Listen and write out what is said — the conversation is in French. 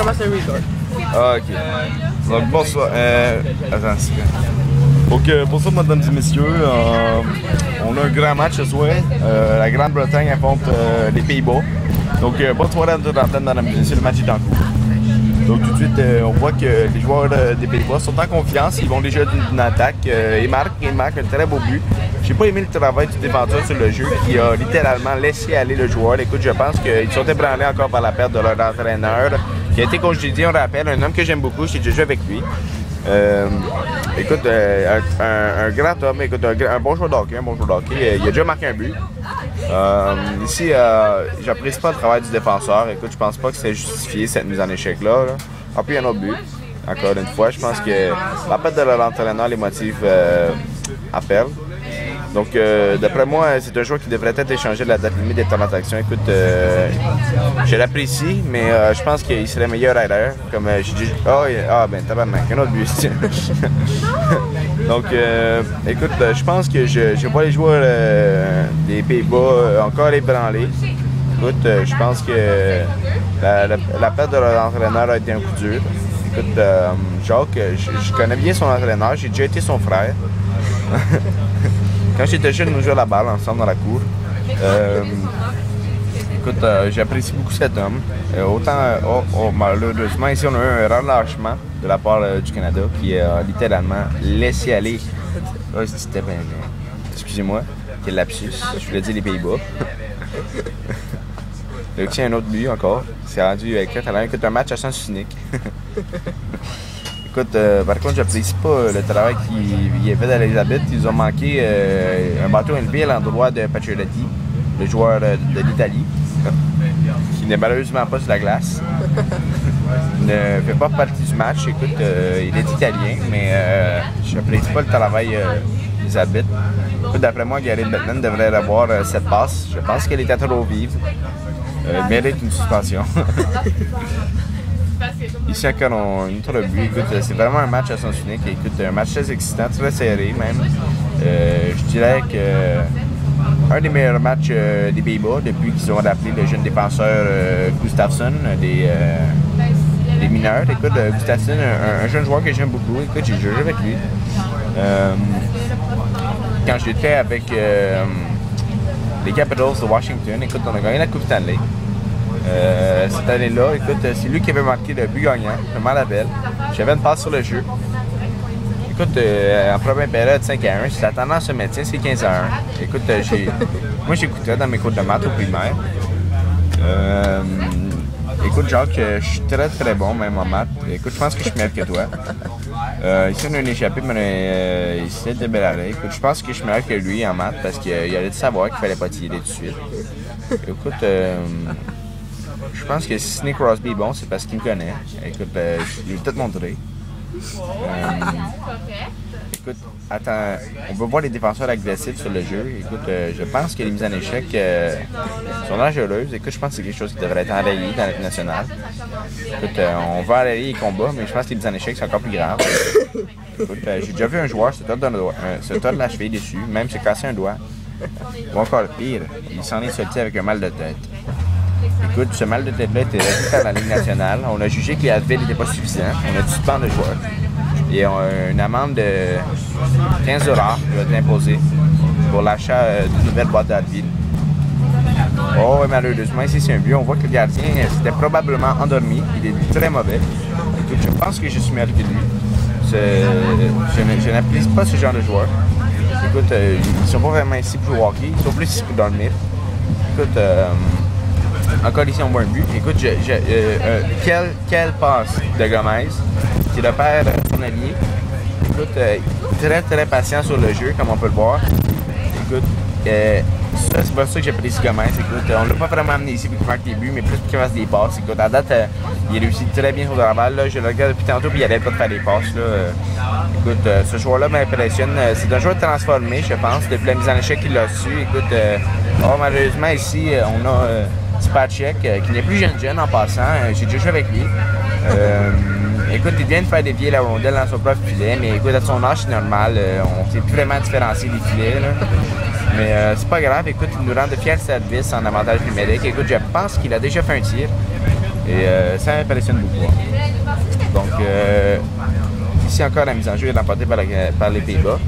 Vraiment, c'est un resort. Ah, ok. Donc, bonsoir. Attends, c'est donc, pour ça, mesdames et messieurs, on a un grand match ce soir. La Grande-Bretagne affronte les Pays-Bas. Donc, bonne soirée à toute l'antenne, mesdames et messieurs, le match est en cours. Donc, tout de suite, on voit que les joueurs des Pays-Bas sont en confiance. Ils vont déjà d'une attaque. Ils marquent un très beau but. J'ai pas aimé le travail du défenseur sur le jeu qui a littéralement laissé aller le joueur. Écoute, je pense qu'ils sont ébranlés encore par la perte de leur entraîneur, qui a été congédié, on rappelle, un homme que j'aime beaucoup, j'ai déjà joué avec lui. Écoute, un grand homme, écoute, un bon joueur de hockey, il a déjà marqué un but. Ici, j'apprécie pas le travail du défenseur. Écoute, je pense pas que c'est justifié cette mise en échec-là. En plus, il y a un autre but. Encore une fois, je pense que la perte de leur entraîneur les motive à perdre. Donc, d'après moi, c'est un joueur qui devrait être échangé de la date limite des temps d'action. Écoute, je l'apprécie, mais je pense qu'il serait meilleur ailleurs. Comme j'ai dit, ben tabarnak, un autre but. Donc, écoute, je pense que je vois les joueurs des Pays-Bas encore ébranlés. Écoute, je pense que la perte de leur entraîneur a été un coup dur. Écoute, Jacques, je connais bien son entraîneur, j'ai déjà été son frère. Quand j'étais jeune, nous jouions la balle ensemble dans la cour. Écoute, j'apprécie beaucoup cet homme. Malheureusement, ici, on a eu un relâchement de la part du Canada qui a littéralement laissé aller. C'était bien. Excusez-moi, quel lapsus. Je voulais dire les Pays-Bas. Donc, il y a un autre but encore. C'est rendu 4-1. Écoute, un match à sens unique. Écoute, par contre, j'apprécie pas le travail qu'il y avait d'Elisabeth. Ils ont manqué un bâton élevé à l'endroit de Pacioretty, le joueur de l'Italie, qui n'est malheureusement pas sur la glace. Il ne fait pas partie du match. Écoute, il est italien, mais j'apprécie pas le travail d'Elisabeth. Écoute, d'après moi, Gary Bettman devrait avoir cette passe. Je pense qu'elle était trop vive. Elle mérite une suspension. Ici encore un autre but. Écoute, c'est vraiment un match à sens unique. Écoute, un match très excitant, très serré même. Je dirais que un des meilleurs matchs des Pays-Bas depuis qu'ils ont rappelé le jeune défenseur Gustafsson des mineurs. Écoute, Gustafsson, un jeune joueur que j'aime beaucoup. Écoute, j'ai joué avec lui. Quand j'étais avec les Capitals de Washington, écoute, on a gagné la Coupe Stanley. Cette année-là, écoute, c'est lui qui avait marqué le but gagnant, je m'en rappelle. J'avais une passe sur le jeu. Écoute, en première période, 5-1, si la tendance se maintient, c'est 15-1. Écoute, moi j'écoutais dans mes cours de maths au primaire. Écoute, Jacques, je suis très bon, même en maths. Écoute, je pense que je suis meilleur que toi. Ici, on a une échappée, mais il s'est déballé. Écoute, je pense que je suis meilleur que lui en maths parce qu'il allait savoir qu'il fallait pas tirer tout de suite. Écoute, je pense que si Sidney Crosby est bon, c'est parce qu'il me connaît. Écoute, je vais peut-être montrer. Écoute, attends, on peut voir les défenseurs agressifs sur le jeu. Écoute, je pense que les mises en échec sont dangereuses. Écoute, je pense que c'est quelque chose qui devrait être enrayé dans l'équipe nationale. Écoute, on va enrayer les combats, mais je pense que les mises en échec sont encore plus graves. Écoute, j'ai déjà vu un joueur se tordre la cheville dessus, même se casser un doigt. Ou encore pire, il s'en est sorti avec un mal de tête. Écoute, ce mal de tête-là était réglé par la Ligue nationale. On a jugé que les Advil n'étaient pas suffisants. On a dû suspendre le joueur. Et une amende de 15 $ doit être imposée pour l'achat d'une nouvelle boîte d'Advil. Oh, et malheureusement, ici c'est un but. On voit que le gardien s'était probablement endormi. Il est très mauvais. Écoute, je pense que je suis meilleur que lui. Je n'apprécie pas ce genre de joueur. Écoute, ils sont pas vraiment ici pour jouer au hockey. Ils sont plus ici pour dormir. Écoute, encore ici on voit un but. Écoute, quelle passe de Gomez qui repère son allié. Écoute, très patient sur le jeu, comme on peut le voir. Écoute, c'est pas ça que j'apprécie Gomez. Écoute, on l'a pas vraiment amené ici pour qu'il fasse des buts, mais plus pour qu'il fasse des passes. Écoute, à date, il réussit très bien sur la balle. Là, je le regarde depuis tantôt, puis il arrête pas de faire des passes. Là. Écoute, ce joueur-là m'impressionne. C'est un joueur transformé, je pense, depuis la mise en échec qu'il a su. Écoute, malheureusement, ici, on a Spacek, qui n'est plus jeune en passant. J'ai déjà joué avec lui. Écoute, il vient de faire dévier la rondelle dans son propre filet, mais écoute, à son âge, c'est normal. On s'est plus vraiment différencié des filets. Là. Mais c'est pas grave. Écoute, il nous rend de fiers services en avantage numérique. Écoute, je pense qu'il a déjà fait un tir. Et ça m'impressionne beaucoup. Donc, ici encore, la mise en jeu est remportée par les Pays-Bas.